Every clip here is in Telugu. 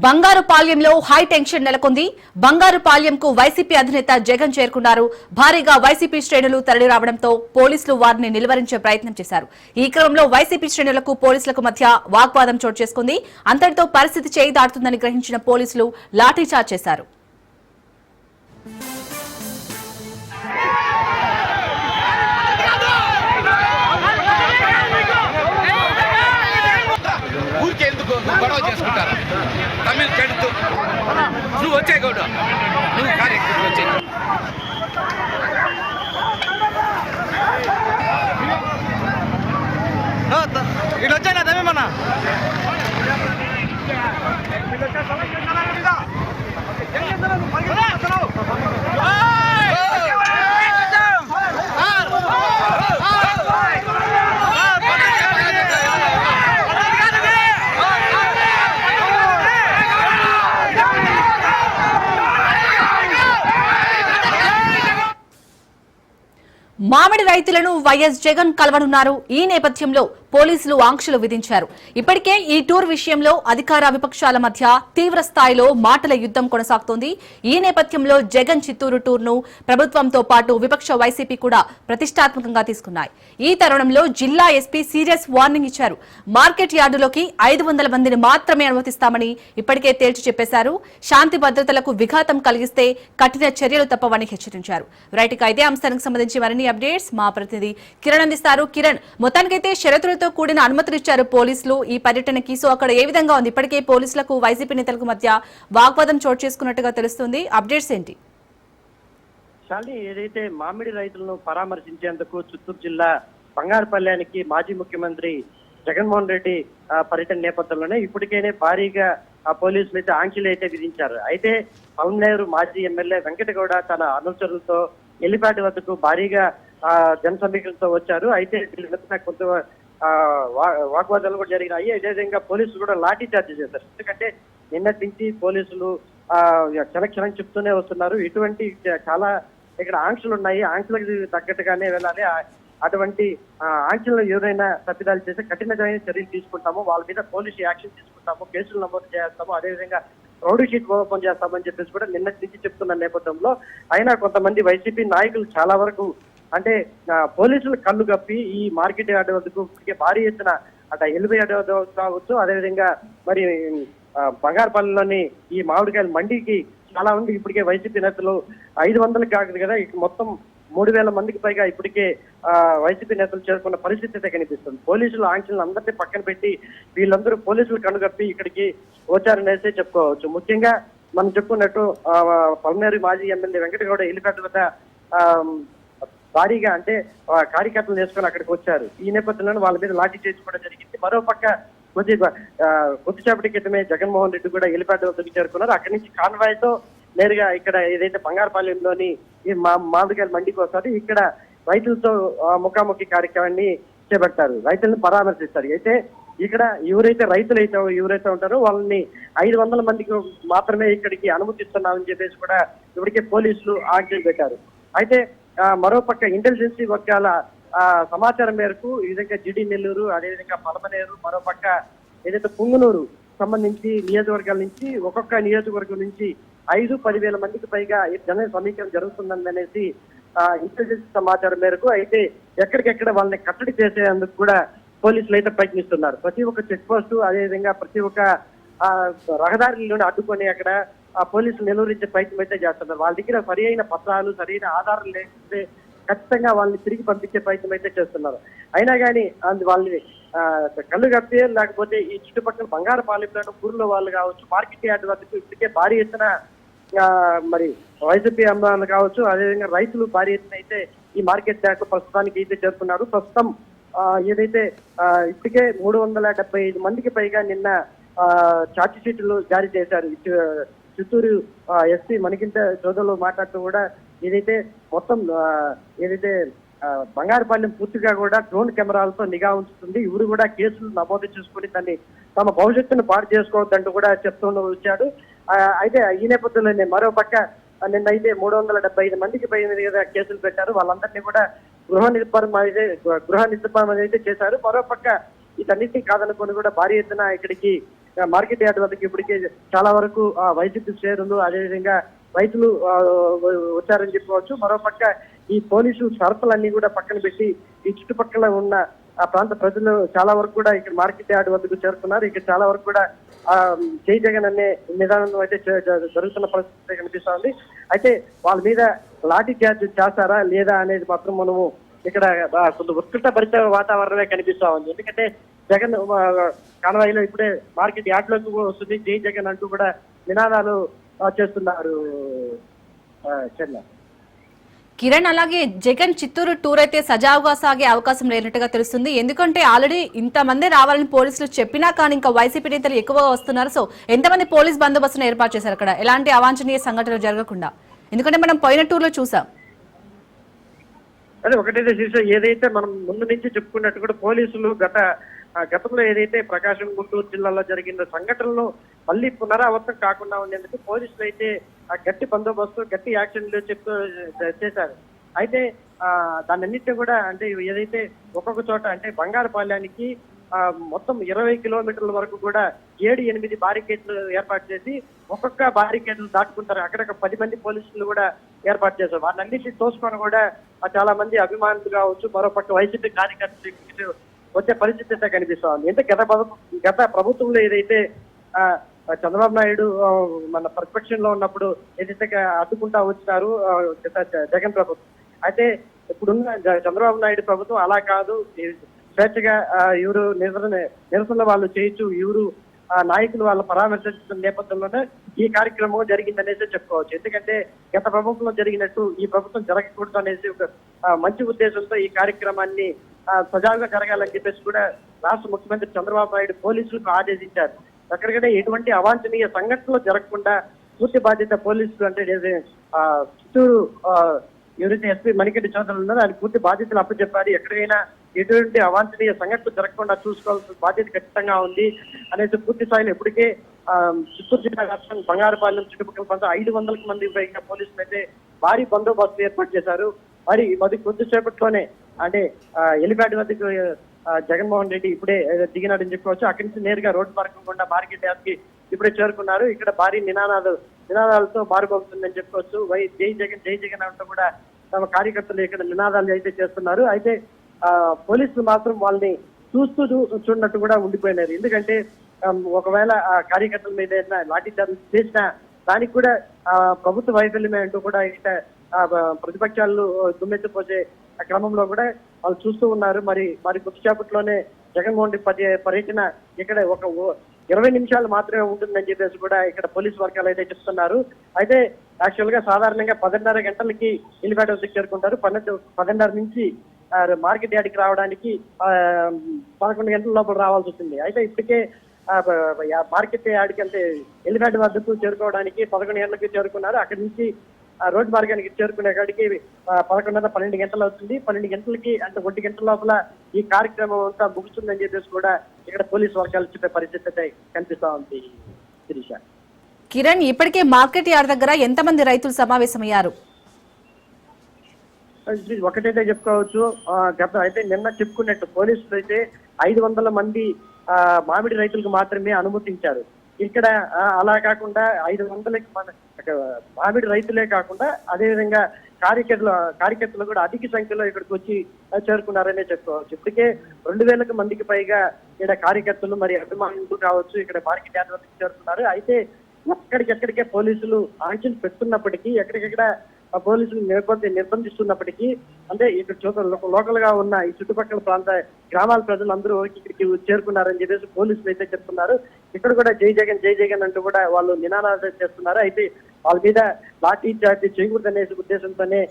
బంగారుపాళ్యంలో హై టెన్షన్ నెలకొంది. బంగారుపాళ్యంకు వైసీపీ అధినేత జగన్ చేరుకున్నారు. భారీగా వైసీపీ శ్రేణులు తరలి రావడంతో పోలీసులు వారిని నిలువరించే ప్రయత్నం చేశారు. ఈ క్రమంలో వైసీపీ శ్రేణులకు పోలీసులకు మధ్య వాగ్వాదం చోటు చేసుకుంది. అంతటితో పరిస్థితి చేయి దాటుతుందని గ్రహించిన పోలీసులు లాఠీచార్జ్ చేశారు. గొడవ చేసుకుంటారు తమిళ చెడుతూ నువ్వు వచ్చాయి గౌడ నువ్వు కార్యక్రమం వచ్చాయి ఇటు వచ్చాయి తమిమన్నా మామిడి రైతులను వైఎస్ జగన్ కలవనున్నారు. ఈ నేపథ్యంలో పోలీసులు ఆంక్షలు విధించారు. ఇప్పటికే ఈ టూర్ విషయంలో అధికార విపక్షాల మధ్య తీవ్ర స్థాయిలో మాటల యుద్ధం కొనసాగుతోంది. ఈ నేపథ్యంలో జగన్ చిత్తూరు టూర్ను ప్రభుత్వంతో పాటు విపక్ష వైసీపీ కూడా ప్రతిష్టాత్మకంగా తీసుకున్నాయి. ఈ తరుణంలో జిల్లా ఎస్పీ సీరియస్ వార్నింగ్ ఇచ్చారు. మార్కెట్ యార్డులోకి 500 మందిని మాత్రమే అనుమతిస్తామని ఇప్పటికే తేల్చి చెప్పేశారు. శాంతి భద్రతలకు విఘాతం కలిగిస్తే కఠిన చర్యలు తప్పవని హెచ్చరించారు. రైట్, ఇదే అంశానికి సంబంధించి మరిన్ని అప్డేట్స్ మా ప్రతినిధి కిరణ్ అందిస్తారు. కిరణ్, మొత్తానికైతే షరతులతో కూడిన అనుమతులు ఇచ్చారు పోలీసులు ఈ పర్యటనకి. సో అక్కడ ఏ విధంగా ఉంది? ఇప్పటికే పోలీసులకు వైసీపీ నేతలకు మధ్య వాగ్వాదం చోటు చేసుకున్నట్టుగా తెలుస్తుంది. అప్డేట్స్ ఏంటి? శాలిని, ఏదైతే మామిడి రైతులను పరామర్శించేందుకు చిత్తూరు జిల్లా బంగారుపల్లానికి మాజీ ముఖ్యమంత్రి జగన్మోహన్ రెడ్డి పర్యటన నేపథ్యంలోనే ఇప్పటికైనా భారీగా పోలీసులు అయితే ఆంక్షలు అయితే విధించారు. అయితే పల్మనేరు మాజీ ఎమ్మెల్యే వెంకటగౌడ తన అనుచరులతో ఎల్లిపాటి వద్దకు భారీగా జన సమీకరణతో వచ్చారు. అయితే కొంత వాగ్వాదాలు కూడా జరిగినాయి. అదేవిధంగా పోలీసులు కూడా లాఠీ చార్జ్ చేశారు. ఎందుకంటే నిన్నటి నుంచి పోలీసులు క్షణక్షణం చెప్తూనే వస్తున్నారు. ఇటువంటి చాలా ఇక్కడ ఆంక్షలు ఉన్నాయి, ఆంక్షలకు తగ్గట్టుగానే వెళ్ళాలి. అటువంటి ఆంక్షలు ఎవరైనా తప్పిదాలు చేస్తే కఠినమైన చర్యలు తీసుకుంటాము, వాళ్ళ మీద పోలీసు యాక్షన్ తీసుకుంటాము, కేసులు నమోదు చేస్తాము, అదేవిధంగా రౌడీ షీట్ ఓపెన్ చేస్తామని చెప్పేసి కూడా నిన్నటి నుంచి చెప్తున్న నేపథ్యంలో అయినా కొంతమంది వైసీపీ నాయకులు చాలా వరకు అంటే పోలీసులు కళ్ళు కప్పి ఈ మార్కెట్ యార్డ్ వద్దకు భారీ ఎత్తున అటు ఎల్బై యార్డ్ కావచ్చు, అదేవిధంగా మరి బంగారుపల్లిలోని ఈ మామిడికాయల మండికి చాలా మంది ఇప్పటికే వైసీపీ నేతలు 500 కాదు కదా, మొత్తం 3000 మందికి పైగా ఇప్పటికే వైసీపీ నేతలు చేరుకున్న పరిస్థితి అయితే కనిపిస్తుంది. పోలీసులు ఆంక్షలను అందరినీ పక్కన పెట్టి వీళ్ళందరూ పోలీసులు కనుగప్పి ఇక్కడికి వచ్చారనేసి చెప్పుకోవచ్చు. ముఖ్యంగా మనం చెప్పుకున్నట్టు పల్మనేరు మాజీ ఎమ్మెల్యే వెంకటగౌడ ఎల్లిపేట వద్ద భారీగా అంటే కార్యకర్తలు చేసుకుని అక్కడికి వచ్చారు. ఈ నేపథ్యంలో వాళ్ళ మీద లాఠీ చేసుకోవడం జరిగింది. మరోపక్క కొద్దిసేపటి క్రితమే జగన్మోహన్ రెడ్డి కూడా ఎల్లిపేట వద్దకు చేరుకున్నారు. అక్కడి నుంచి కాన్వాయ్ తో నేరుగా ఇక్కడ ఏదైతే బంగారుపాలెంలోని ఈ మామిడికాయల మండికి వస్తారు. ఇక్కడ రైతులతో ముఖాముఖి కార్యక్రమాన్ని చేపడతారు, రైతులను పరామర్శిస్తారు. అయితే ఇక్కడ ఎవరైతే ఉంటారో వాళ్ళని 500 మందికి మాత్రమే ఇక్కడికి అనుమతిస్తున్నామని చెప్పేసి కూడా ఇప్పటికే పోలీసులు ఆజ్ఞలు పెట్టారు. అయితే మరోపక్క ఇంటెలిజెన్సీ వర్గాల సమాచారం మేరకు ఈ విధంగా జిడి నెల్లూరు, అదేవిధంగా పలమనేరు, మరోపక్క ఏదైతే పుంగనూరు సంబంధించి నియోజకవర్గాల నుంచి ఒక్కొక్క నియోజకవర్గం నుంచి 5-10 మందికి పైగా జన సమీకరణ జరుగుతుందని అనేసి ఇంటెలిజెన్స్ సమాచారం మేరకు అయితే ఎక్కడికెక్కడ వాళ్ళని కట్టడి చేసేందుకు కూడా పోలీసులు అయితే ప్రయత్నిస్తున్నారు. ప్రతి ఒక్క చెక్ పోస్టు, అదేవిధంగా ప్రతి ఒక్క రహదారులను అడ్డుకొని అక్కడ పోలీసులు నిలువరించే ప్రయత్నం అయితే చేస్తున్నారు. వాళ్ళ దగ్గర సరి అయిన పత్రాలు, సరైన ఆధారాలు లేకపోతే ఖచ్చితంగా వాళ్ళని తిరిగి పంపించే ప్రయత్నం అయితే చేస్తున్నారు. అయినా కానీ వాళ్ళని కళ్ళు కప్పి లేకపోతే ఈ చుట్టుపక్కల బంగారుపాలెంలో ఊర్లో వాళ్ళు కావచ్చు, మార్కెట్ యార్డ్ వద్దకు ఇప్పటికే భారీ ఎత్తున మరి వైసీపీ అమ్మాయిలు కావచ్చు, అదేవిధంగా రైతులు భారీ ఎత్తున అయితే ఈ మార్కెట్ యార్డ్ ప్రస్తుతానికి అయితే చేరుకున్నారు. ప్రస్తుతం ఏదైతే ఇప్పటికే 375 మందికి పైగా నిన్న ఛార్జ్ షీట్లు జారీ చేశారు. చిత్తూరు ఎస్పీ మనకింత సోదరులు మాట్లాడుతూ కూడా ఏదైతే మొత్తం ఏదైతే బంగారుపాలెం పూర్తిగా కూడా డ్రోన్ కెమెరాలతో నిఘా ఉంచుతుంది, ఇವರು కూడా కేసులు నమోదు చేసుకుని దాన్ని తమ భవిష్యత్తును పాడు చేసుకోవద్దంటూ కూడా చెప్తూ వచ్చాడు. అయితే ఈ నేపథ్యంలో మరోపక్క నిన్నైతే 375 మందికి పైన కేసులు పెట్టారు. వాళ్ళందరినీ కూడా గృహ నిర్మాణం అయితే చేశారు. మరోపక్క వీటన్నిటినీ కాదనుకొని కూడా భారీ ఎత్తున ఇక్కడికి మార్కెట్ యార్డ్ వద్దకు ఇప్పటికే చాలా వరకు వైసీపీ శ్రేణులు అదేవిధంగా రైతులు వచ్చారని చెప్పుకోవచ్చు. మరోపక్క ఈ పోలీసు షరతులన్నీ కూడా పక్కన పెట్టి ఈ చుట్టుపక్కల ఉన్న ఆ ప్రాంత ప్రజలు చాలా వరకు కూడా ఇక్కడ మార్కెట్ యార్డ్ వద్దకు చేరుకున్నారు. ఇక్కడ చాలా వరకు కూడా జై జగన్ అనే నిదానం అయితే జరుగుతున్న పరిస్థితి కనిపిస్తా ఉంది. అయితే వాళ్ళ మీద లాఠీ చార్జ్ చేస్తారా లేదా అనేది మాత్రం మనము ఇక్కడ కొంత ఉత్కంఠభరిత వాతావరణమే కనిపిస్తా ఉంది. ఎందుకంటే జగన్ కాన్వాయిలో ఇప్పుడే మార్కెట్ యార్డ్ లోకి వస్తుంది జై జగన్ అంటూ కూడా నినాదాలు చేస్తున్నారు. కిరణ్, అలాగే జగన్ చిత్తూరు టూర్ అయితే సజావుగా సాగే అవకాశం లేనట్టుగా తెలుస్తుంది. ఎందుకంటే ఆల్రెడీ ఇంతమంది రావాలని పోలీసులు చెప్పినా కానీ ఇంకా వైసీపీ నేతలు ఎక్కువగా వస్తున్నారు. సో ఎంతమంది పోలీస్ బందోబస్తును ఏర్పాటు చేశారు అక్కడ ఎలాంటి అవాంఛనీయ సంఘటనలు జరగకుండా? ఎందుకంటే మనం పోయిన టూర్ లో చూసాం. అదే ఒకటైతే శీర్ష ఏదైతే మనం ముందు నుంచి చెప్పుకున్నట్టు కూడా పోలీసులు గతంలో ఏదైతే ప్రకాశం గుంటూరు జిల్లాలో జరిగిన సంఘటనలు మళ్ళీ పునరావృతం కాకుండా ఉండేందుకు పోలీసులు అయితే గట్టి బందోబస్తు గట్టి యాక్షన్లు చేశారు. అయితే దాన్నన్నింటినీ కూడా అంటే ఏదైతే ఒక్కొక్క చోట అంటే బంగారుపాలెనికి మొత్తం 20 కిలోమీటర్ల వరకు కూడా 7-8 బారికేడ్లు ఏర్పాటు చేసి ఒక్కొక్క బారికేడ్లు దాటుకుంటారు. అక్కడ 10 మంది పోలీసులు కూడా ఏర్పాటు చేశారు. వాటన్నిటిని తోసుకొని కూడా చాలా మంది అభిమానులు కావచ్చు, మరోపక్క వైసీపీ కార్యకర్తలు వచ్చే పరిస్థితి అయితే కనిపిస్తా ఉంది. అంటే గత ప్రభుత్వంలో ఏదైతే చంద్రబాబు నాయుడు మన ప్రతిపక్షంలో ఉన్నప్పుడు ఏదైతే అడ్డుకుంటా వచ్చినారు జగన్ ప్రభుత్వం, అయితే ఇప్పుడున్న చంద్రబాబు నాయుడు ప్రభుత్వం అలా కాదు, స్వేచ్ఛగా ఎవరు నిరసన వాళ్ళు చేయొచ్చు, ఎవరు నాయకులు వాళ్ళు పరామర్శించిన నేపథ్యంలోనే ఈ కార్యక్రమం జరిగిందనేసి చెప్పుకోవచ్చు. ఎందుకంటే గత ప్రభుత్వంలో జరిగినట్టు ఈ ప్రభుత్వం జరగకూడదు అనేసి ఒక మంచి ఉద్దేశంతో ఈ కార్యక్రమాన్ని సజావుగా జరగాలని చెప్పేసి కూడా రాష్ట్ర ముఖ్యమంత్రి చంద్రబాబు నాయుడు పోలీసులకు ఆదేశించారు. ఎక్కడికైనా ఎటువంటి అవాంఛనీయ సంఘటనలు జరగకుండా పూర్తి బాధ్యత పోలీసులు అంటే చిత్తూరు ఎవరైతే ఎస్పీ మణికంఠ చౌదరి ఉన్నారో ఆయన పూర్తి బాధ్యతలు అప్పచెప్పారు. ఎక్కడైనా ఎటువంటి అవాంఛనీయ సంఘటనలు జరగకుండా చూసుకోవాల్సిన బాధ్యత ఖచ్చితంగా ఉంది అనేసి పూర్తి స్థాయిలో ఇప్పటికే చిత్తూరు జిల్లా రాష్ట్రం బంగారుపాలెం చుట్టుపక్కల కొంత 500 మంది పైగా పోలీసులు అయితే భారీ బందోబస్తు ఏర్పాటు చేశారు. మరి కొద్దిసేపట్లోనే అంటే ఎలిప్యాడ్ వద్దకు జగన్మోహన్ రెడ్డి ఇప్పుడే దిగినాడని చెప్పుకోవచ్చు. అక్కడి నుంచి నేరుగా రోడ్డు మార్గం గుండా మార్కెట్ యార్డ్ కి ఇప్పుడే చేరుకున్నారు. ఇక్కడ భారీ నినాదాలతో మారుమోగుతుందని చెప్పుకోవచ్చు. జై జగన్ అంటూ కూడా తమ కార్యకర్తలు ఇక్కడ నినాదాలు అయితే చేస్తున్నారు. అయితే పోలీసులు మాత్రం వాళ్ళని చూస్తున్నట్టు కూడా ఉండిపోయినారు. ఎందుకంటే ఒకవేళ ఆ కార్యకర్తల మీద ఏదైనా లాఠీ చార్జ్ చేసినా దానికి కూడా ప్రభుత్వ వైఫల్యమే అంటూ కూడా ఇక్కడ ప్రతిపక్షాలు దుమ్మెత్తిపోసే క్రమంలో కూడా వాళ్ళు చూస్తూ ఉన్నారు. మరి కొద్దిసేపట్లోనే జగన్మోహన్ రెడ్డి పర్యటన ఇక్కడ ఒక 20 నిమిషాలు మాత్రమే ఉంటుందని చెప్పేసి కూడా ఇక్కడ పోలీసు వర్గాలు అయితే చెప్తున్నారు. అయితే యాక్చువల్ గా సాధారణంగా 10:30 గంటలకి ఎలివేట్ వద్దకు చేరుకుంటారు. 10:30 నుంచి మార్కెట్ యార్డ్కి రావడానికి 11 గంటల లోపల రావాల్సి వస్తుంది. అయితే ఇప్పటికే మార్కెట్ యార్డ్కి అంటే ఎలివేట్ వద్దకు చేరుకోవడానికి 11 గంటలకి చేరుకున్నారు. అక్కడి నుంచి రోడ్డు మార్గానికి చేరుకునే కాడికి 11:30-12 గంటలు అవుతుంది. 12 గంటలకి అంటే 1 గంటల లోపల ఈ కార్యక్రమం అంతా ముగుస్తుందని చెప్పేసి కూడా ఇక్కడ పోలీసు వర్గాలు చెప్పే పరిస్థితి అయితే కనిపిస్తా ఉంది. శిరీష, కిరణ్, ఇప్పటికే మార్కెట్ యార్డ్ దగ్గర ఎంతమంది రైతులు సమావేశమయ్యారు? ఒకటైతే చెప్పుకోవచ్చు, అయితే నిన్న చెప్పుకున్నట్టు పోలీసులు అయితే 500 మంది మామిడి రైతులకు మాత్రమే అనుమతించారు. ఇక్కడ అలా కాకుండా 500కి మామిడి రైతులే కాకుండా అదేవిధంగా కార్యకర్తలు కూడా అధిక సంఖ్యలో ఇక్కడికి వచ్చి చేరుకున్నారనే చెప్పుకోవచ్చు. ఇప్పటికే 2000 మందికి పైగా ఇక్కడ కార్యకర్తలు మరి అభిమానులు కావచ్చు ఇక్కడ మార్కెట్ యార్డ్ వద్దకు చేరుకున్నారు. అయితే ఎక్కడికెక్కడికే పోలీసులు ఆంక్షలు పెడుతున్నప్పటికీ ఎక్కడికెక్కడ పోలీసులు నిర్బంధిస్తున్నప్పటికీ అంటే ఇక్కడ లోకల్ గా ఉన్న ఈ చుట్టుపక్కల ప్రాంత గ్రామాల ప్రజలందరూ ఇక్కడికి చేరుకున్నారని చెప్పేసి పోలీసులు అయితే చెప్తున్నారు. ఇక్కడ కూడా జై జగన్ అంటూ కూడా వాళ్ళు నినాదాలు చేస్తున్నారు. అయితే వాళ్ళ మీద లాఠీ చార్జ్ చేయకూడదనే ఉద్దేశంతోనే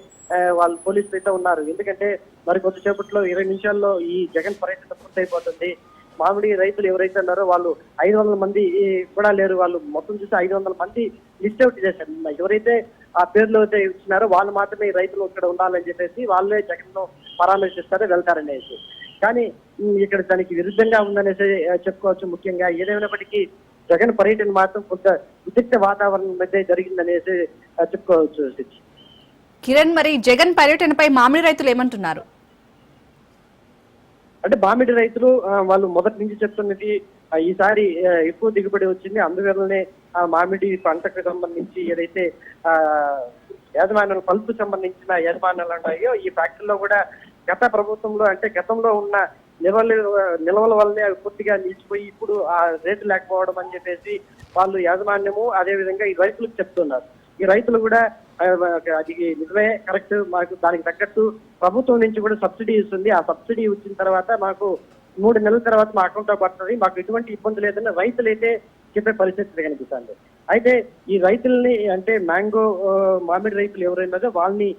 వాళ్ళు పోలీసులు అయితే ఉన్నారు. ఎందుకంటే మరి కొద్దిసేపట్లో 20 నిమిషాల్లో ఈ జగన్ పర్యటన పూర్తయిపోతుంది. మామిడి రైతులు ఎవరైతే ఉన్నారో వాళ్ళు 500 మంది కూడా లేరు. వాళ్ళు మొత్తం చూసి 500 మంది లిస్ట్ అవుట్ చేశారు. ఎవరైతే ఆ పేర్లు అయితే ఇచ్చినారో వాళ్ళు మాత్రమే ఈ రైతులు ఇక్కడ ఉండాలని చెప్పేసి వాళ్ళే జగన్ ను పరామర్శిస్తారో వెళ్తారనేసి. కానీ ఇక్కడ దానికి విరుద్ధంగా ఉందనేసి చెప్పుకోవచ్చు. ముఖ్యంగా ఏదేమైనప్పటికీ జగన్ పర్యటన మాత్రం కొంత ఉద్రిక్త వాతావరణం మధ్య జరిగిందనేసి చెప్పుకోవచ్చు. కిరణ్, మరి జగన్ పర్యటనపై మామిడి రైతులు ఏమంటున్నారు? అంటే మామిడి రైతులు వాళ్ళు మొదటి నుంచి చెప్తున్నది ఈసారి ఎక్కువ దిగుబడి వచ్చింది. అందువల్లనే ఆ మామిడి పంటకు సంబంధించి ఏదైతే యాజమాన్యాలు పల్పు సంబంధించిన యాజమాన్యాలు ఉన్నాయో ఈ ఫ్యాక్టరీలో కూడా గత ప్రభుత్వంలో అంటే గతంలో ఉన్న నిల్వల వల్లనే అవి పూర్తిగా నిలిచిపోయి ఇప్పుడు ఆ రేటు లేకపోవడం అని చెప్పేసి వాళ్ళు యాజమాన్యము అదే విధంగా ఈ రైతులకు చెప్తున్నారు. ఈ రైతులు కూడా అది నిజమే, కరెక్ట్, మాకు దానికి తగ్గట్టు ప్రభుత్వం నుంచి కూడా సబ్సిడీ ఇస్తుంది. ఆ సబ్సిడీ వచ్చిన తర్వాత మాకు 3 నెలల తర్వాత మా అకౌంట్ లో పడుతుంది, మాకు ఎటువంటి ఇబ్బంది లేదని రైతులైతే చెప్పే పరిస్థితి కనిపిస్తుంది. అయితే ఈ రైతుల్ని అంటే మామిడి రైతులు ఎవరైనా వాళ్ళని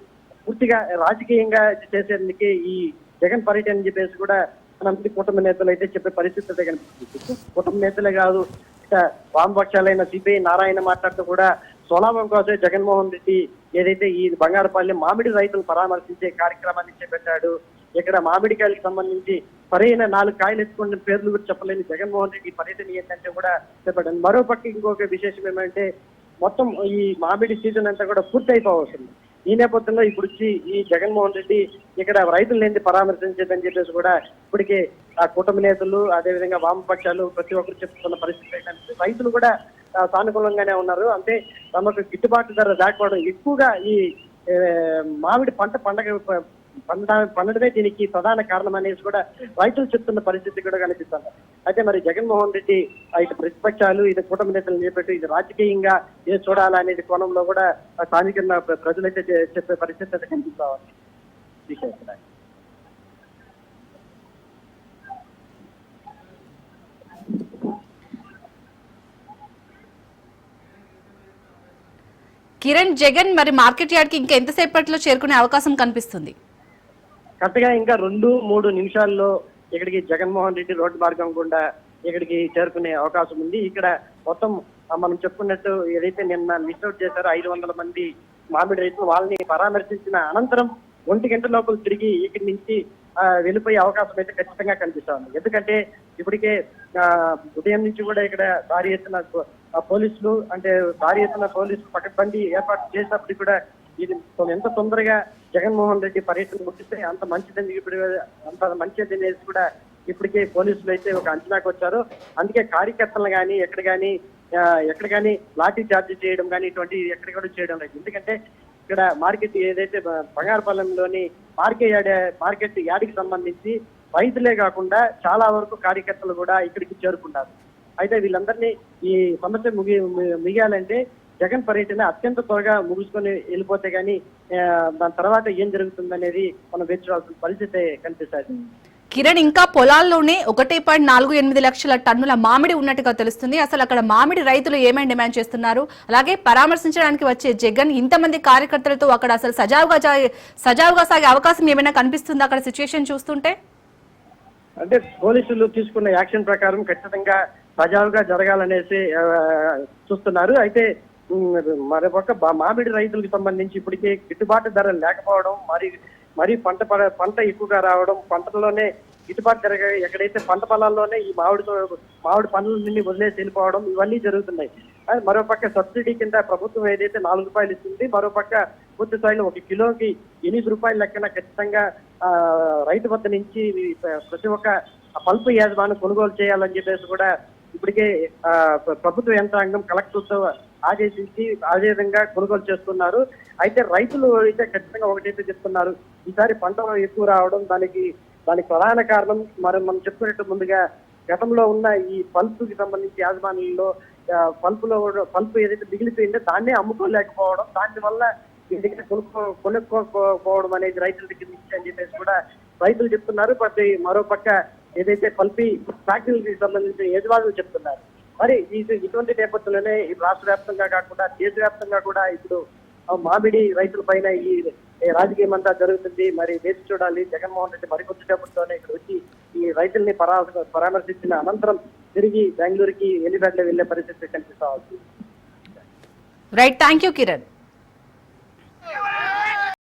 పూర్తిగా రాజకీయంగా చేసేందుకే ఈ జగన్ పర్యటన అని చెప్పేసి కూడా మన కుటుంబ నేతలు అయితే చెప్పే పరిస్థితి అయితే కనిపిస్తుంది. కుటుంబ నేతలే కాదు, ఇక వామపక్షాలైన సిపిఐ నారాయణ మాట్లాడుతూ కూడా స్వలాభం కోసమే జగన్మోహన్ రెడ్డి ఏదైతే ఈ బంగారపల్లి మామిడి రైతులు పరామర్శించే కార్యక్రమాన్ని చేపట్టాడు. ఇక్కడ మామిడికాయలకు సంబంధించి సరైన 4 కాయలు ఎత్తుకున్న పేర్లు కూడా చెప్పలేని జగన్మోహన్ రెడ్డి పర్యటన ఏంటంటే కూడా చెప్పాడు. మరోపక్క ఇంకొక విశేషం ఏమంటే మొత్తం ఈ మామిడి సీజన్ అంతా కూడా పూర్తి అయిపోవస్తుంది. ఈ నేపథ్యంలో ఇప్పుడు వచ్చి ఈ జగన్మోహన్ రెడ్డి ఇక్కడ రైతులు పరామర్శించేదని చెప్పేసి కూడా ఇప్పటికే ఆ కుటుంబ నేతలు అదేవిధంగా వామపక్షాలు ప్రతి ఒక్కరు చెప్తున్న పరిస్థితి ఏంటంటే రైతులు కూడా సానుకూలంగానే ఉన్నారు. అంటే తమకు గిట్టుబాటు ధర రాకపోవడం, ఎక్కువగా ఈ మామిడి పండడమే దీనికి ప్రధాన కారణం అనేసి కూడా రైతులు చెప్తున్న పరిస్థితి కూడా కనిపిస్తుంది. అయితే మరి జగన్మోహన్ రెడ్డి ఇటు ప్రతిపక్షాలు ఇది కుటుంబ నేతలు చేపట్టి ఇది రాజకీయంగా ఏ చూడాలనేది కోణంలో కూడా స్థానిక ప్రజలైతే చెప్పే పరిస్థితి అయితే కనిపిస్తామని. కిరణ్, జగన్ మరి మార్కెట్ యార్డ్ కి ఇంకా ఎంతసేపట్లో చేరుకునే అవకాశం కనిపిస్తుంది? కరెక్ట్గా ఇంకా 2-3 నిమిషాల్లో ఇక్కడికి జగన్మోహన్ రెడ్డి రోడ్డు మార్గం గుండా ఇక్కడికి చేరుకునే అవకాశం ఉంది. ఇక్కడ మొత్తం మనం చెప్పుకున్నట్టు ఏదైతే నిన్న మిస్అవుట్ చేశారో 500 మంది మామిడి రైతులు వాళ్ళని పరామర్శించిన అనంతరం 1 గంట లోపల తిరిగి ఇక్కడి నుంచి వెళ్ళిపోయే అవకాశం అయితే ఖచ్చితంగా కనిపిస్తా ఉంది. ఎందుకంటే ఇప్పటికే ఉదయం నుంచి కూడా ఇక్కడ భారీ ఎత్తున పోలీసులు పకడ్బందీ ఏర్పాటు చేసినప్పటికీ కూడా ఇది ఎంత తొందరగా జగన్మోహన్ రెడ్డి పర్యటన ముగిస్తే అంత మంచిదని అంత మంచిది అనేసి కూడా ఇప్పటికే పోలీసులు అయితే ఒక అంచనాకు వచ్చారు. అందుకే కార్యకర్తలు కానీ ఎక్కడ కానీ లాఠీ చార్జ్ చేయడం కానీ ఇటువంటి ఎక్కడ కూడా చేయడం లేదు. ఎందుకంటే ఇక్కడ మార్కెట్ ఏదైతే బంగారపాలెంలోని మార్కెట్ యార్డ్కి సంబంధించి రైతులే కాకుండా చాలా వరకు కార్యకర్తలు కూడా ఇక్కడికి చేరుకున్నారు. అయితే వీళ్ళందరినీ ఈ సమస్య ముగియాలంటే జగన్ పర్యటన అత్యంత త్వరగా ముగుసుకొని వెళ్ళిపోతే గానీ దాని తర్వాత ఏం జరుగుతుందనేది మనం వేచి చూడాల్సిన పరిస్థితి కనిపిస్తుంది. కిరణ్, ఇంకా పొలాల్లోనే 1.48 లక్షల టన్నుల మామిడి ఉన్నట్టుగా తెలుస్తుంది. అసలు అక్కడ మామిడి రైతులు ఏమైనా డిమాండ్ చేస్తున్నారు? అలాగే పరామర్శించడానికి వచ్చే జగన్ ఇంతమంది కార్యకర్తలతో అక్కడ అసలు సజావుగా సాగే అవకాశం ఏమైనా కనిపిస్తుందా అక్కడ సిచ్యుయేషన్ చూస్తుంటే? అంటే పోలీసులు తీసుకున్న యాక్షన్ ప్రకారం ఖచ్చితంగా సజావుగా జరగాలనేసి చూస్తున్నారు. అయితే మరొక మామిడి రైతులకు సంబంధించి ఇప్పటికే గిట్టుబాటు ధర లేకపోవడం, మరి పంట ఎక్కువగా రావడం, పంటల్లోనే గిట్టుబాటు ధర ఎక్కడైతే పంట పొలాల్లోనే ఈ మామిడి పండ్లన్నీ వదిలేసి వెళ్ళిపోవడం ఇవన్నీ జరుగుతున్నాయి. మరోపక్క సబ్సిడీ కింద ప్రభుత్వం ఏదైతే 4 రూపాయలు ఇస్తుంది, మరోపక్క పూర్తి స్థాయిలో 1 కిలోకి 8 రూపాయల లెక్కన ఖచ్చితంగా రైతు వద్ద నుంచి ప్రతి ఒక్క పల్పు యాజమాన్యం కొనుగోలు చేయాలని చెప్పేసి కూడా ఇప్పటికే ప్రభుత్వ యంత్రాంగం కలెక్టర్తో ఆదేశించి అదే విధంగా కొనుగోలు చేస్తున్నారు. అయితే రైతులు అయితే ఖచ్చితంగా ఒకటైతే చెప్తున్నారు, ఈసారి పంట ఎక్కువ రావడం దానికి ప్రధాన కారణం మనం చెప్పుకున్నట్టు ముందుగా గతంలో ఉన్న ఈ పల్పుకి సంబంధించి యాజమాన్యంలో పల్పు ఏదైతే మిగిలిపోయిందో దాన్నే అమ్ముకోలేకపోవడం, దానివల్ల ఈ దగ్గర కొనుక్కోకపోవడం అనేది రైతుల దగ్గర నుంచి అని చెప్పేసి కూడా రైతులు చెప్తున్నారు. మరోపక్క ఏదైతే పల్పి ఫ్యాక్టరీకి సంబంధించిన యజమానులు చెప్తున్నారు. మరి ఇటువంటి నేపథ్యంలోనే రాష్ట్ర వ్యాప్తంగా కాకుండా దేశవ్యాప్తంగా కూడా ఇప్పుడు మామిడి రైతుల పైన ఈ రాజకీయం అంతా జరుగుతుంది. మరి వేచి చూడాలి. జగన్మోహన్ రెడ్డి మరికొద్దిసేపట్లోనే ఇక్కడ వచ్చి ఈ రైతుల్ని పరామర్శించిన అనంతరం తిరిగి బెంగళూరుకి ఎలివేట్లో వెళ్లే పరిస్థితి కనిపిస్తా ఉంది. Right, thank you Kiran.